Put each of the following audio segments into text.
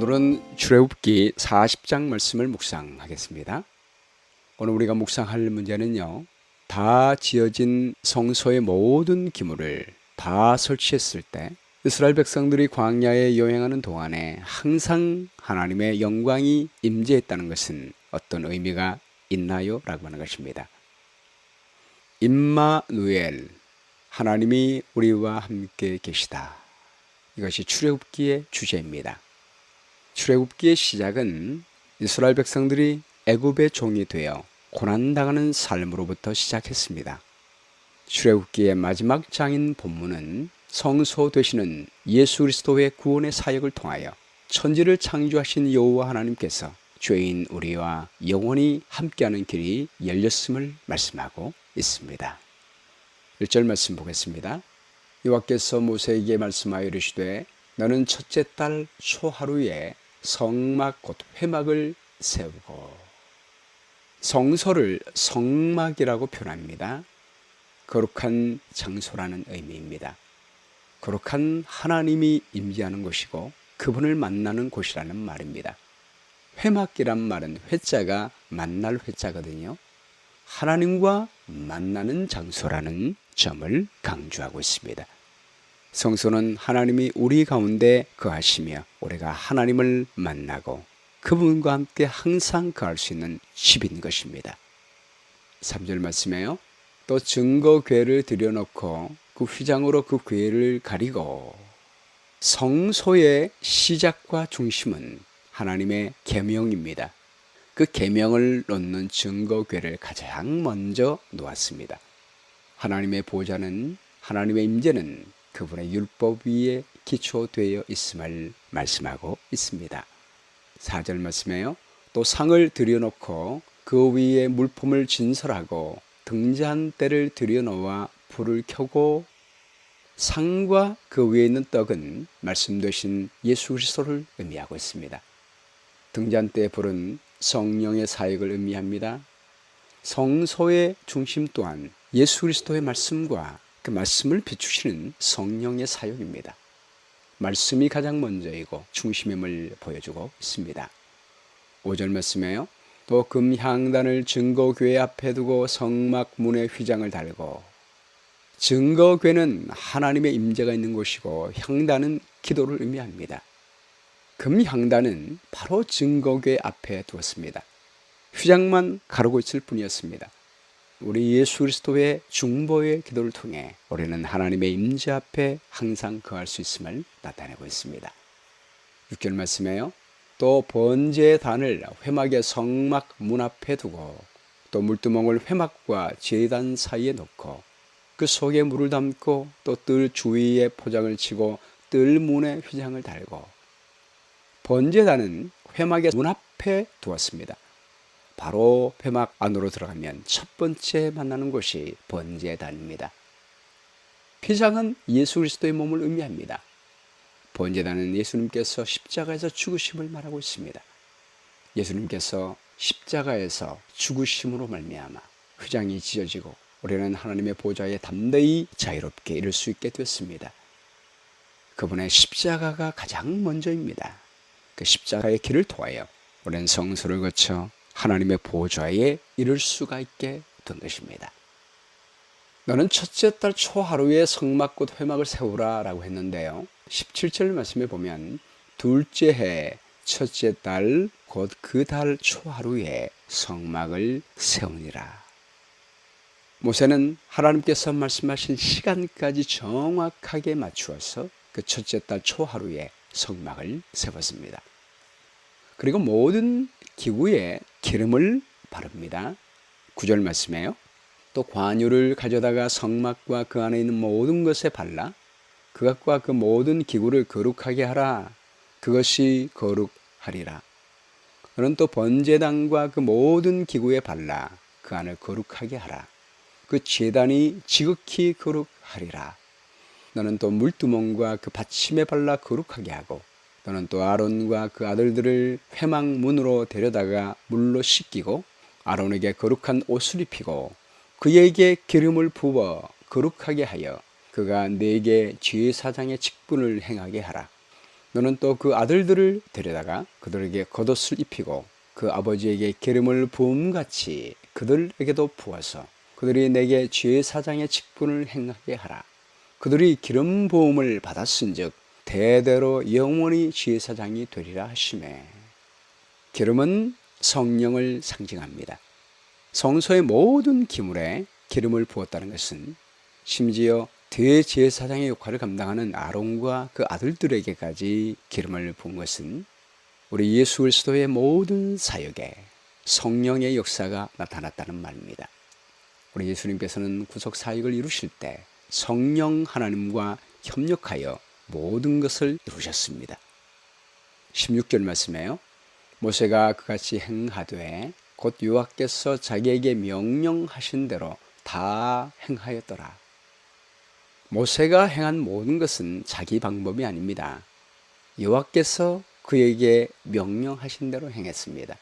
오늘은 출애굽기 40장 말씀을 묵상하겠습니다. 오늘 우리가 묵상할 문제는요, 다 지어진 성소의 모든 기물을 다 설치했을 때 이스라엘 백성들이 광야에 여행하는 동안에 항상 하나님의 영광이 임재했다는 것은 어떤 의미가 있나요? 라고 하는 것입니다. 임마누엘, 하나님이 우리와 함께 계시다. 이것이 출애굽기의 주제입니다. 출애굽기의 시작은 이스라엘 백성들이 애굽의 종이 되어 고난당하는 삶으로부터 시작했습니다. 출애굽기의 마지막 장인 본문은 성소 되시는 예수 그리스도의 구원의 사역을 통하여 천지를 창조하신 여호와 하나님께서 죄인 우리와 영원히 함께하는 길이 열렸음을 말씀하고 있습니다. 1절 말씀 보겠습니다. 여호와께서 모세에게 말씀하여 이르시되 너는 첫째 달 초하루에 성막 곧 회막을 세우고, 성소를 성막이라고 표현합니다. 거룩한 장소라는 의미입니다. 거룩한 하나님이 임재하는 곳이고 그분을 만나는 곳이라는 말입니다. 회막이란 말은 회자가 만날 회자거든요. 하나님과 만나는 장소라는 점을 강조하고 있습니다. 성소는 하나님이 우리 가운데 거하시며 우리가 하나님을 만나고 그분과 함께 항상 거할 수 있는 집인 것입니다. 3절 말씀에요. 또 증거궤를 들여놓고 그 휘장으로 그 궤를 가리고, 성소의 시작과 중심은 하나님의 계명입니다. 그 계명을 놓는 증거궤를 가장 먼저 놓았습니다. 하나님의 보좌는, 하나님의 임재는 그분의 율법 위에 기초되어 있음을 말씀하고 있습니다. 4절 말씀에요. 또 상을 들여놓고 그 위에 물품을 진설하고 등잔대를 들여놓아 불을 켜고, 상과 그 위에 있는 떡은 말씀되신 예수 그리스도를 의미하고 있습니다. 등잔대의 불은 성령의 사역을 의미합니다. 성소의 중심 또한 예수 그리스도의 말씀과 그 말씀을 비추시는 성령의 사역입니다. 말씀이 가장 먼저이고 중심임을 보여주고 있습니다. 5절 말씀에요. 또 금향단을 증거궤 앞에 두고 성막 문에 휘장을 달고, 증거궤는 하나님의 임재가 있는 곳이고 향단은 기도를 의미합니다. 금향단은 바로 증거궤 앞에 두었습니다. 휘장만 가르고 있을 뿐이었습니다. 우리 예수 그리스도의 중보의 기도를 통해 우리는 하나님의 임재 앞에 항상 거할 수 있음을 나타내고 있습니다. 6절 말씀에요. 또 번제단을 회막의 성막 문 앞에 두고, 또 물두멍을 회막과 제단 사이에 놓고 그 속에 물을 담고, 또 뜰 주위에 포장을 치고 뜰 문에 휘장을 달고, 번제단은 회막의 문 앞에 두었습니다. 바로 회막 안으로 들어가면 첫 번째 만나는 곳이 번제단입니다. 휘장은 예수 그리스도의 몸을 의미합니다. 번제단은 예수님께서 십자가에서 죽으심을 말하고 있습니다. 예수님께서 십자가에서 죽으심으로 말미암아 휘장이 지어지고 우리는 하나님의 보좌에 담대히 자유롭게 이룰 수 있게 됐습니다. 그분의 십자가가 가장 먼저입니다. 그 십자가의 길을 통하여 우리는 성소를 거쳐 하나님의 보좌에 이를 수가 있게 된 것입니다. 너는 첫째 달 초하루에 성막 곧 회막을 세우라 라고 했는데요, 17절 말씀에 보면 둘째 해 첫째 달 곧 그 달 초하루에 성막을 세우니라. 모세는 하나님께서 말씀하신 시간까지 정확하게 맞추어서 그 첫째 달 초하루에 성막을 세웠습니다. 그리고 모든 기구에 기름을 바릅니다. 9절 말씀에요. 또 관유를 가져다가 성막과 그 안에 있는 모든 것에 발라 그것과 그 모든 기구를 거룩하게 하라. 그것이 거룩하리라. 너는 또 번제단과 그 모든 기구에 발라 그 안을 거룩하게 하라. 그 제단이 지극히 거룩하리라. 너는 또 물두멍과 그 받침에 발라 거룩하게 하고, 너는 또 아론과 그 아들들을 회막 문으로 데려다가 물로 씻기고 아론에게 거룩한 옷을 입히고 그에게 기름을 부어 거룩하게 하여 그가 네게 제사장의 직분을 행하게 하라. 너는 또 그 아들들을 데려다가 그들에게 겉옷을 입히고 그 아버지에게 기름을 부음같이 그들에게도 부어서 그들이 내게 제사장의 직분을 행하게 하라. 그들이 기름 부음을 받았은즉 대대로 영원히 제사장이 되리라 하시매. 기름은 성령을 상징합니다. 성소의 모든 기물에 기름을 부었다는 것은 심지어 대제사장의 역할을 감당하는 아론과 그 아들들에게까지 기름을 부은 것은 우리 예수 그리스도의 모든 사역에 성령의 역사가 나타났다는 말입니다. 우리 예수님께서는 구속 사역을 이루실 때 성령 하나님과 협력하여 모든 것을 이루셨습니다. 16절 말씀에요. 모세가 그같이 행하되 곧 여호와께서 자기에게 명령하신 대로 다 행하였더라. 모세가 행한 모든 것은 자기 방법이 아닙니다. 여호와께서 그에게 명령하신 대로 행했습니다.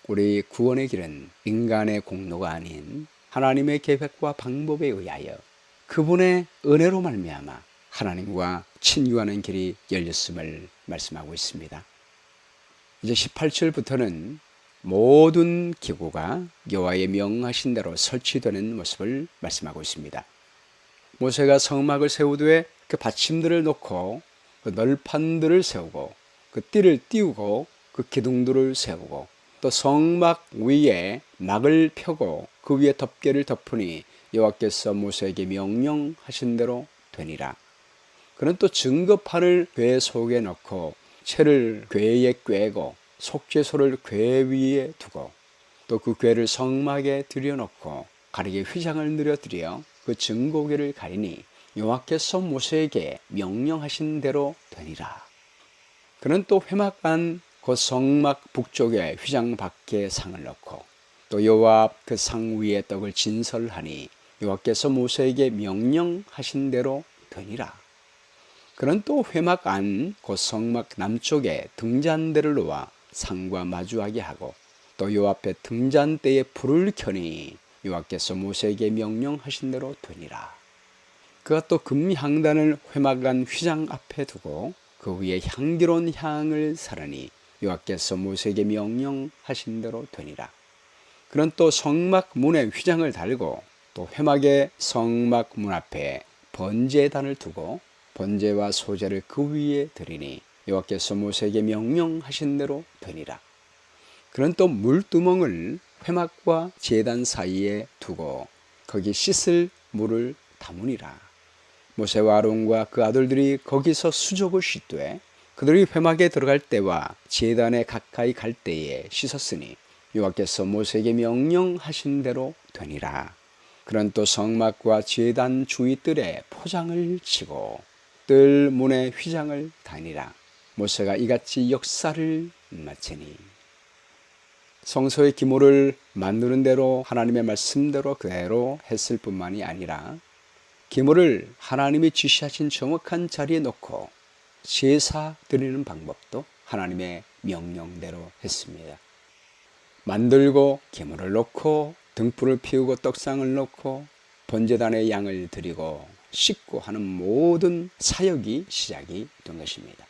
우리 구원의 길은 인간의 공로가 아닌 하나님의 계획과 방법에 의하여 그분의 은혜로 말미암아 하나님과 친교하는 길이 열렸음을 말씀하고 있습니다. 이제 18절부터는 모든 기구가 여호와의 명하신 대로 설치되는 모습을 말씀하고 있습니다. 모세가 성막을 세우되 그 받침들을 놓고 그 널판들을 세우고 그 띠를 띄우고 그 기둥들을 세우고 또 성막 위에 막을 펴고 그 위에 덮개를 덮으니 여호와께서 모세에게 명령하신 대로 되니라. 그는 또 증거판을 궤 속에 넣고 채를 궤에 꿰고 속죄소를 궤 위에 두고 또 그 궤를 성막에 들여놓고 가르게 휘장을 늘어뜨려 그 증거궤를 가리니 여호와께서 모세에게 명령하신 대로 되니라. 그는 또 회막 안 그 성막 북쪽에 휘장 밖에 상을 넣고 또 여호와 앞 그 상 위에 떡을 진설하니 여호와께서 모세에게 명령하신 대로 되니라. 그는 또 회막 안 그 성막 남쪽에 등잔대를 놓아 상과 마주하게 하고 또 여호와 앞에 등잔대에 불을 켜니 여호와께서 모세에게 명령하신 대로 되니라. 그가 또 금향단을 회막 안 휘장 앞에 두고 그 위에 향기로운 향을 사르니 여호와께서 모세에게 명령하신 대로 되니라. 그는 또 성막 문에 휘장을 달고 또 회막의 성막 문 앞에 번제단을 두고 번제와 소제를 그 위에 드리니 여호와께서 모세에게 명령하신 대로 되니라. 그는 또 물두멍을 회막과 제단 사이에 두고 거기 씻을 물을 담으니라. 모세와 아론과 그 아들들이 거기서 수족을 씻되 그들이 회막에 들어갈 때와 제단에 가까이 갈 때에 씻었으니 여호와께서 모세에게 명령하신 대로 되니라. 그는 또 성막과 제단 주위 뜰에 포장을 치고 뜰 문에 휘장을 다니라. 모세가 이같이 역사를 마치니 성소의 기물을 만드는 대로 하나님의 말씀대로 그대로 했을 뿐만이 아니라 기물을 하나님이 지시하신 정확한 자리에 놓고 제사 드리는 방법도 하나님의 명령대로 했습니다. 만들고 기물을 놓고 등불을 피우고 떡상을 놓고 번제단에 양을 드리고 씻고 하는 모든 사역이 시작이 된 것입니다.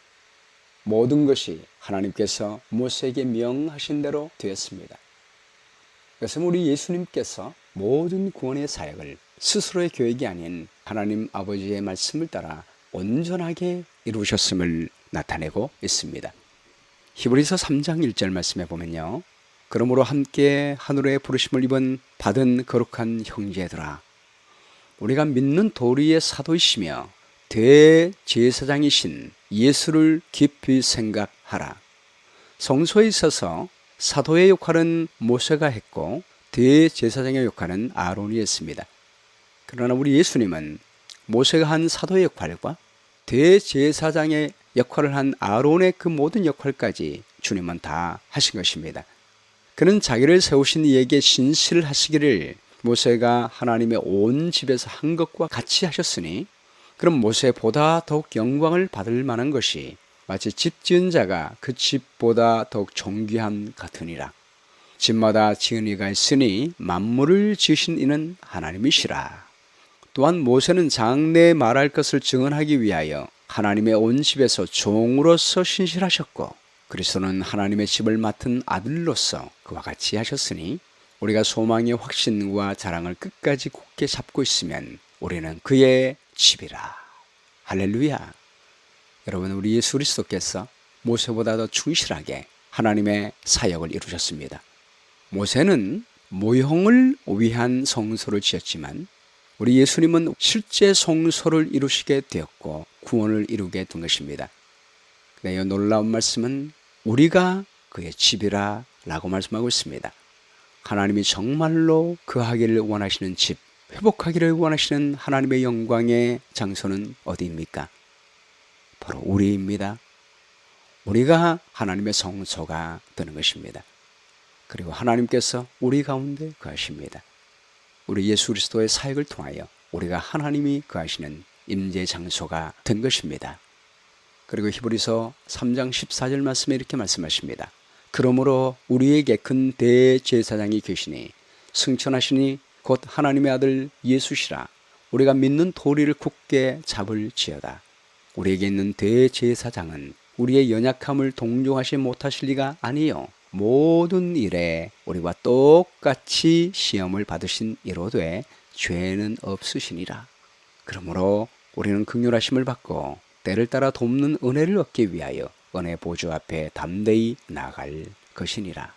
모든 것이 하나님께서 모세에게 명하신 대로 되었습니다. 그래서 우리 예수님께서 모든 구원의 사역을 스스로의 계획이 아닌 하나님 아버지의 말씀을 따라 온전하게 이루셨음을 나타내고 있습니다. 히브리서 3장 1절 말씀에 보면요. 그러므로 함께 하늘의 부르심을 받은 거룩한 형제들아, 우리가 믿는 도리의 사도이시며 대제사장이신 예수를 깊이 생각하라. 성소에 있어서 사도의 역할은 모세가 했고 대제사장의 역할은 아론이 했습니다. 그러나 우리 예수님은 모세가 한 사도의 역할과 대제사장의 역할을 한 아론의 그 모든 역할까지 주님은 다 하신 것입니다. 그는 자기를 세우신 이에게 신실을 하시기를 모세가 하나님의 온 집에서 한 것과 같이 하셨으니 그럼 모세보다 더욱 영광을 받을 만한 것이 마치 집 지은 자가 그 집보다 더욱 존귀함 같으니라. 집마다 지은 이가 있으니 만물을 지으신 이는 하나님이시라. 또한 모세는 장래에 말할 것을 증언하기 위하여 하나님의 온 집에서 종으로서 신실하셨고 그리스도는 하나님의 집을 맡은 아들로서 그와 같이 하셨으니 우리가 소망의 확신과 자랑을 끝까지 굳게 잡고 있으면 우리는 그의 집이라. 할렐루야. 여러분, 우리 예수 그리스도께서 모세보다 더 충실하게 하나님의 사역을 이루셨습니다. 모세는 모형을 위한 성소를 지었지만 우리 예수님은 실제 성소를 이루시게 되었고 구원을 이루게 된 것입니다. 이 놀라운 말씀은 우리가 그의 집이라 라고 말씀하고 있습니다. 하나님이 정말로 거하기를 원하시는 집, 회복하기를 원하시는 하나님의 영광의 장소는 어디입니까? 바로 우리입니다. 우리가 하나님의 성소가 되는 것입니다. 그리고 하나님께서 우리 가운데 거하십니다. 우리 예수 그리스도의 사역을 통하여 우리가 하나님이 거하시는 임재 장소가 된 것입니다. 그리고 히브리서 3장 14절 말씀에 이렇게 말씀하십니다. 그러므로 우리에게 큰 대제사장이 계시니 승천하시니 곧 하나님의 아들 예수시라. 우리가 믿는 도리를 굳게 잡을지어다. 우리에게 있는 대제사장은 우리의 연약함을 동정하지 못하실 리가 아니요 모든 일에 우리와 똑같이 시험을 받으신 이로되 죄는 없으시니라. 그러므로 우리는 긍휼하심을 받고 때를 따라 돕는 은혜를 얻기 위하여 은혜 보좌 앞에 담대히 나아갈 것이니라.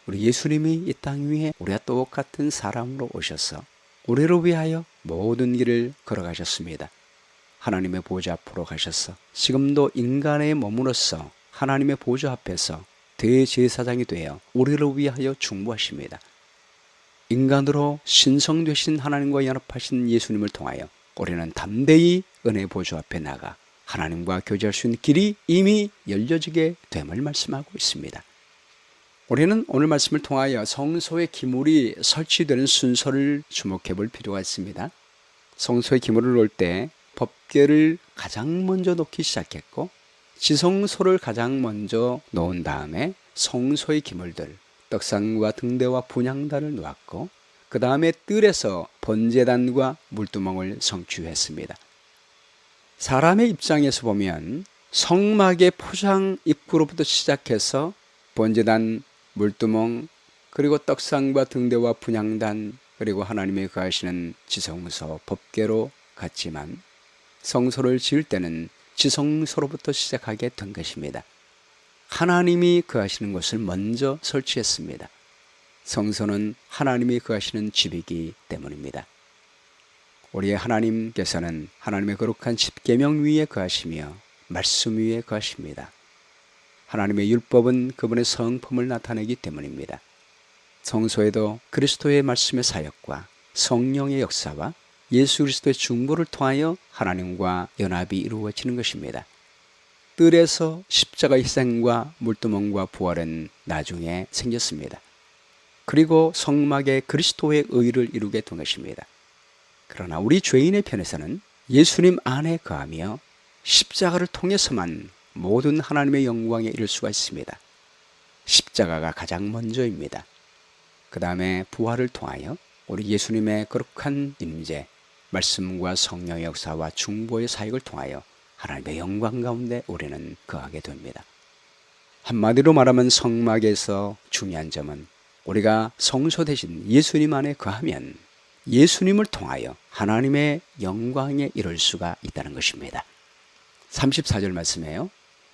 우리 예수님이 이 땅 위에 우리와 똑같은 사람으로 오셔서 우리를 위하여 모든 길을 걸어가셨습니다. 하나님의 보좌 앞으로 가셔서 지금도 인간의 몸으로서 하나님의 보좌 앞에서 대제사장이 되어 우리를 위하여 중보하십니다. 인간으로 신성되신 하나님과 연합하신 예수님을 통하여 우리는 담대히 은혜 보좌 앞에 나가 하나님과 교제할 수 있는 길이 이미 열려지게 됨을 말씀하고 있습니다. 우리는 오늘 말씀을 통하여 성소의 기물이 설치되는 순서를 주목해 볼 필요가 있습니다. 성소의 기물을 놓을 때 법궤를 가장 먼저 놓기 시작했고 지성소를 가장 먼저 놓은 다음에 성소의 기물들, 떡상과 등대와 분향단을 놓았고 그 다음에 뜰에서 번제단과 물두멍을 성취했습니다. 사람의 입장에서 보면 성막의 포장 입구로부터 시작해서 번제단, 물두멍, 그리고 떡상과 등대와 분향단, 그리고 하나님의 거하시는 지성소, 법궤로 갔지만 성소를 지을 때는 지성소로부터 시작하게 된 것입니다. 하나님이 거하시는 곳을 먼저 설치했습니다. 성소는 하나님이 거하시는 집이기 때문입니다. 우리의 하나님께서는 하나님의 거룩한 십계명 위에 거하시며 말씀 위에 거하십니다. 하나님의 율법은 그분의 성품을 나타내기 때문입니다. 성소에도 그리스도의 말씀의 사역과 성령의 역사와 예수 그리스도의 중보를 통하여 하나님과 연합이 이루어지는 것입니다. 뜰에서 십자가 희생과 물두멍과 부활은 나중에 생겼습니다. 그리고 성막에 그리스도의 의를 이루게 된 것입니다. 그러나 우리 죄인의 편에서는 예수님 안에 거하며 십자가를 통해서만 모든 하나님의 영광에 이를 수가 있습니다. 십자가가 가장 먼저입니다. 그 다음에 부활을 통하여 우리 예수님의 거룩한 임재, 말씀과 성령의 역사와 중보의 사역을 통하여 하나님의 영광 가운데 우리는 거하게 됩니다. 한마디로 말하면 성막에서 중요한 점은 우리가 성소 대신 예수님 안에 거하면 예수님을 통하여 하나님의 영광에 이를 수가 있다는 것입니다. 34절 말씀이에요.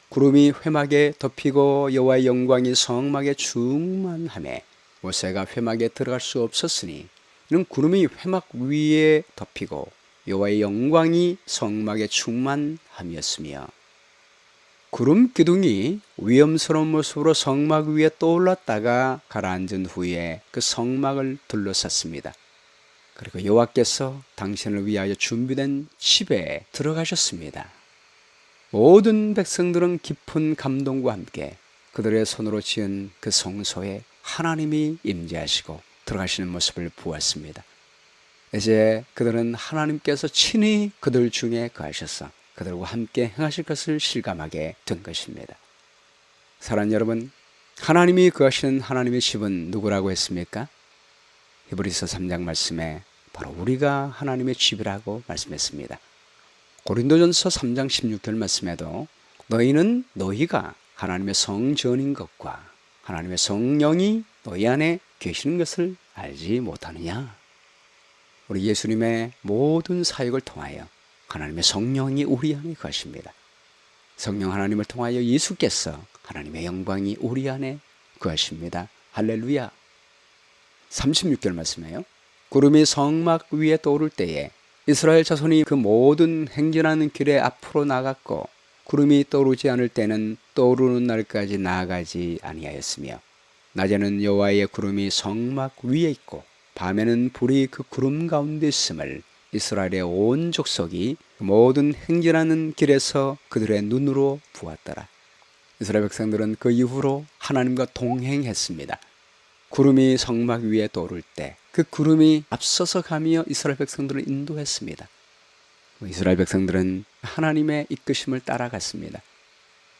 구름이 회막에 덮이고 여호와의 영광이 성막에 충만하매 모세가 회막에 들어갈 수 없었으니 이는 구름이 회막 위에 덮이고 여호와의 영광이 성막에 충만함이었으며 구름 기둥이 위험스러운 모습으로 성막 위에 떠올랐다가 가라앉은 후에 그 성막을 둘러쌌습니다. 그리고 여호와께서 당신을 위하여 준비된 집에 들어가셨습니다. 모든 백성들은 깊은 감동과 함께 그들의 손으로 지은 그 성소에 하나님이 임재하시고 들어가시는 모습을 보았습니다. 이제 그들은 하나님께서 친히 그들 중에 거하셔서 그들과 함께 행하실 것을 실감하게 된 것입니다. 사랑하는 여러분, 하나님이 거하시는 하나님의 집은 누구라고 했습니까? 히브리서 3장 말씀에 바로 우리가 하나님의 집이라고 말씀했습니다. 고린도전서 3장 16절 말씀에도 너희는 너희가 하나님의 성전인 것과 하나님의 성령이 너희 안에 계시는 것을 알지 못하느냐. 우리 예수님의 모든 사역을 통하여 하나님의 성령이 우리 안에 거하십니다. 성령 하나님을 통하여 예수께서 하나님의 영광이 우리 안에 거하십니다. 할렐루야. 36절 말씀이에요. 구름이 성막 위에 떠오를 때에 이스라엘 자손이 그 모든 행진하는 길에 앞으로 나갔고 구름이 떠오르지 않을 때는 떠오르는 날까지 나아가지 아니하였으며 낮에는 여호와의 구름이 성막 위에 있고 밤에는 불이 그 구름 가운데 있음을 이스라엘의 온 족속이 모든 행진하는 길에서 그들의 눈으로 보았더라. 이스라엘 백성들은 그 이후로 하나님과 동행했습니다. 구름이 성막 위에 떠오를 때 그 구름이 앞서서 가며 이스라엘 백성들을 인도했습니다. 이스라엘 백성들은 하나님의 이끄심을 따라갔습니다.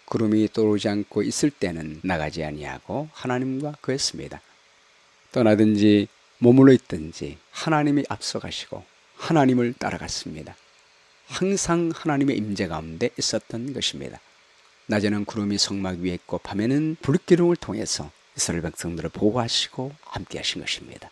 구름이 떠오르지 않고 있을 때는 나가지 아니하고 하나님과 거했습니다. 떠나든지 머물러 있든지 하나님이 앞서가시고 하나님을 따라갔습니다. 항상 하나님의 임재 가운데 있었던 것입니다. 낮에는 구름이 성막 위에 있고 밤에는 불기둥을 통해서 이스라엘 백성들을 보호하시고 함께 하신 것입니다.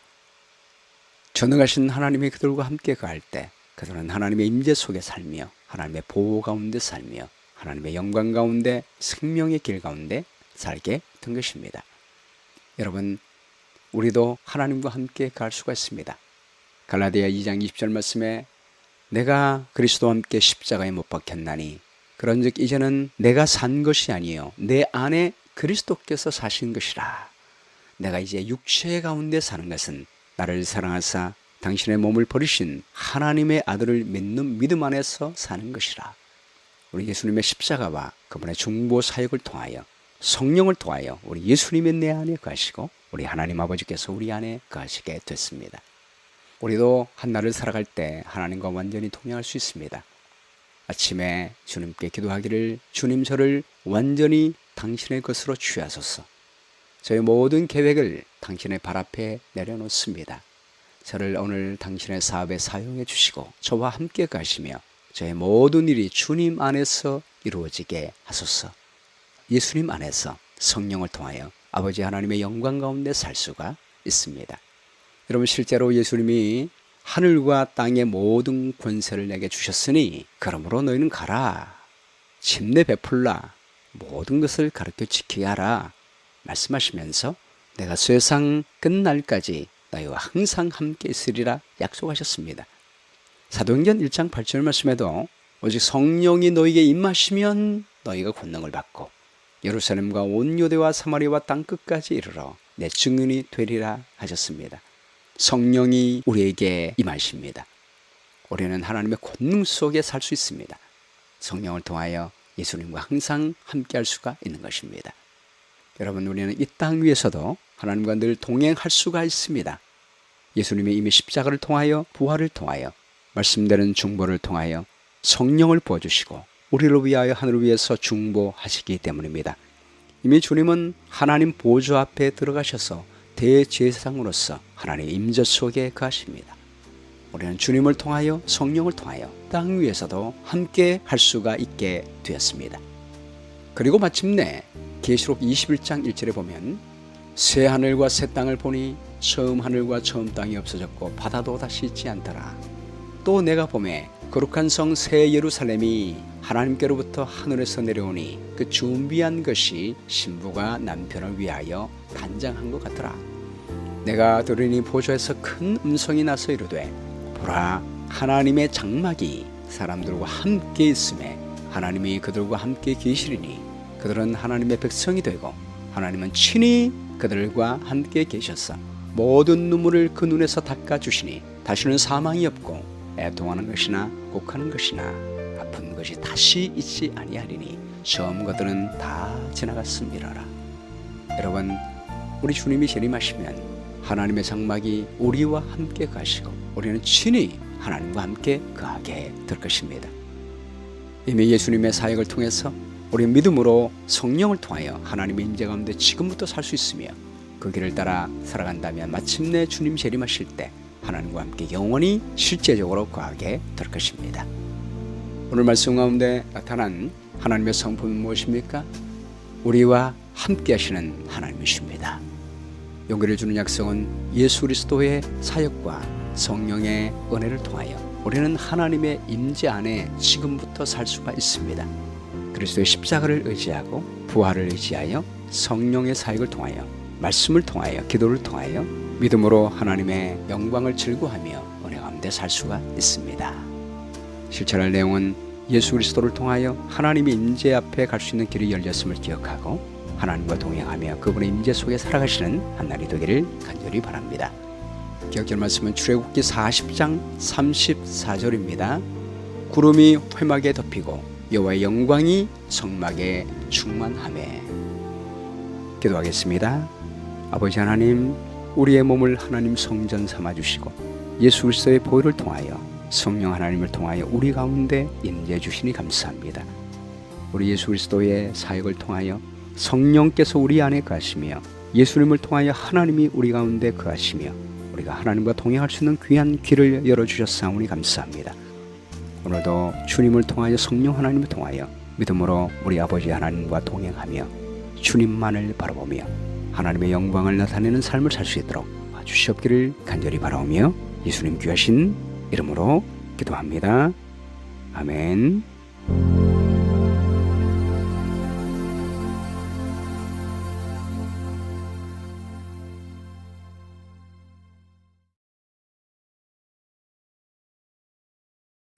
전능하신 하나님이 그들과 함께 가할 때 그들은 하나님의 임재 속에 살며 하나님의 보호 가운데 살며 하나님의 영광 가운데 생명의 길 가운데 살게 된 것입니다. 여러분, 우리도 하나님과 함께 갈 수가 있습니다. 갈라디아 2장 20절 말씀에 내가 그리스도와 함께 십자가에 못 박혔나니 그런즉 이제는 내가 산 것이 아니요 내 안에 그리스도께서 사신 것이라. 내가 이제 육체 가운데 사는 것은 나를 사랑하사 당신의 몸을 버리신 하나님의 아들을 믿는 믿음 안에서 사는 것이라. 우리 예수님의 십자가와 그분의 중보 사역을 통하여 성령을 통하여 우리 예수님의 내 안에 거하시고 우리 하나님 아버지께서 우리 안에 거하시게 됐습니다. 우리도 한날을 살아갈 때 하나님과 완전히 동행할 수 있습니다. 아침에 주님께 기도하기를 주님 저를 완전히 당신의 것으로 취하소서. 저의 모든 계획을 당신의 발 앞에 내려놓습니다. 저를 오늘 당신의 사업에 사용해 주시고 저와 함께 가시며 저의 모든 일이 주님 안에서 이루어지게 하소서. 예수님 안에서 성령을 통하여 아버지 하나님의 영광 가운데 살 수가 있습니다. 여러분, 실제로 예수님이 하늘과 땅의 모든 권세를 내게 주셨으니 그러므로 너희는 가라. 침례 베풀라. 모든 것을 가르쳐 지키게 하라. 말씀하시면서 내가 세상 끝날까지 너희와 항상 함께 있으리라 약속하셨습니다. 사도행전 1장 8절 말씀에도 오직 성령이 너희에게 임하시면 너희가 권능을 받고 예루살렘과 온 유대와 사마리아와 땅끝까지 이르러 내 증인이 되리라 하셨습니다. 성령이 우리에게 임하십니다. 우리는 하나님의 권능 속에 살 수 있습니다. 성령을 통하여 예수님과 항상 함께 할 수가 있는 것입니다. 여러분, 우리는 이 땅 위에서도 하나님과 늘 동행할 수가 있습니다. 예수님이 이미 십자가를 통하여 부활을 통하여 말씀되는 중보를 통하여 성령을 부어주시고 우리를 위하여 하늘을 위해서 중보하시기 때문입니다. 이미 주님은 하나님 보좌 앞에 들어가셔서 대제사장으로서 하나님의 임재 속에 거하십니다. 우리는 주님을 통하여 성령을 통하여 땅 위에서도 함께 할 수가 있게 되었습니다. 그리고 마침내 계시록 21장 1절에 보면 새 하늘과 새 땅을 보니 처음 하늘과 처음 땅이 없어졌고 바다도 다시 있지 않더라. 또 내가 보매 거룩한 성 새 예루살렘이 하나님께로부터 하늘에서 내려오니 그 준비한 것이 신부가 남편을 위하여 단장한 것 같더라. 내가 들으니 보좌에서 큰 음성이 나서 이르되 보라, 하나님의 장막이 사람들과 함께 있음에 하나님이 그들과 함께 계시리니 그들은 하나님의 백성이 되고 하나님은 친히 그들과 함께 계셔서 모든 눈물을 그 눈에서 닦아주시니 다시는 사망이 없고 애통하는 것이나 곡하는 것이나 아픈 것이 다시 있지 아니하리니 처음 것들은 다 지나갔음이라라. 여러분, 우리 주님이 재림하시면 하나님의 장막이 우리와 함께 가시고 우리는 친히 하나님과 함께 거하게 될 것입니다. 이미 예수님의 사역을 통해서 우리 믿음으로 성령을 통하여 하나님의 임재 가운데 지금부터 살 수 있으며 그 길을 따라 살아간다면 마침내 주님 재림하실 때 하나님과 함께 영원히 실제적으로 거하게 될 것입니다. 오늘 말씀 가운데 나타난 하나님의 성품은 무엇입니까? 우리와 함께 하시는 하나님이십니다. 용기를 주는 약속은 예수 그리스도의 사역과 성령의 은혜를 통하여 우리는 하나님의 임재 안에 지금부터 살 수가 있습니다. 그리스도의 십자가를 의지하고 부활을 의지하여 성령의 사역을 통하여 말씀을 통하여 기도를 통하여 믿음으로 하나님의 영광을 즐거워하며 은혜 가운데 살 수가 있습니다. 실천할 내용은 예수 그리스도를 통하여 하나님의 임재 앞에 갈 수 있는 길이 열렸음을 기억하고 하나님과 동행하며 그분의 임재 속에 살아가시는 한날이 되기를 간절히 바랍니다. 기억할 말씀은 출애굽기 40장 34절입니다. 구름이 회막에 덮이고 여호와의 영광이 성막에 충만하매. 기도하겠습니다. 아버지 하나님, 우리의 몸을 하나님 성전 삼아주시고 예수 그리스도의 보혈을 통하여 성령 하나님을 통하여 우리 가운데 임재해 주시니 감사합니다. 우리 예수 그리스도의 사역을 통하여 성령께서 우리 안에 거하시며 예수님을 통하여 하나님이 우리 가운데 거하시며 우리가 하나님과 동행할 수 있는 귀한 길을 열어주셨사오니 감사합니다. 오늘도 주님을 통하여 성령 하나님을 통하여 믿음으로 우리 아버지 하나님과 동행하며 주님만을 바라보며 하나님의 영광을 나타내는 삶을 살 수 있도록 주시옵기를 간절히 바라오며 예수님 귀하신 이름으로 기도합니다. 아멘.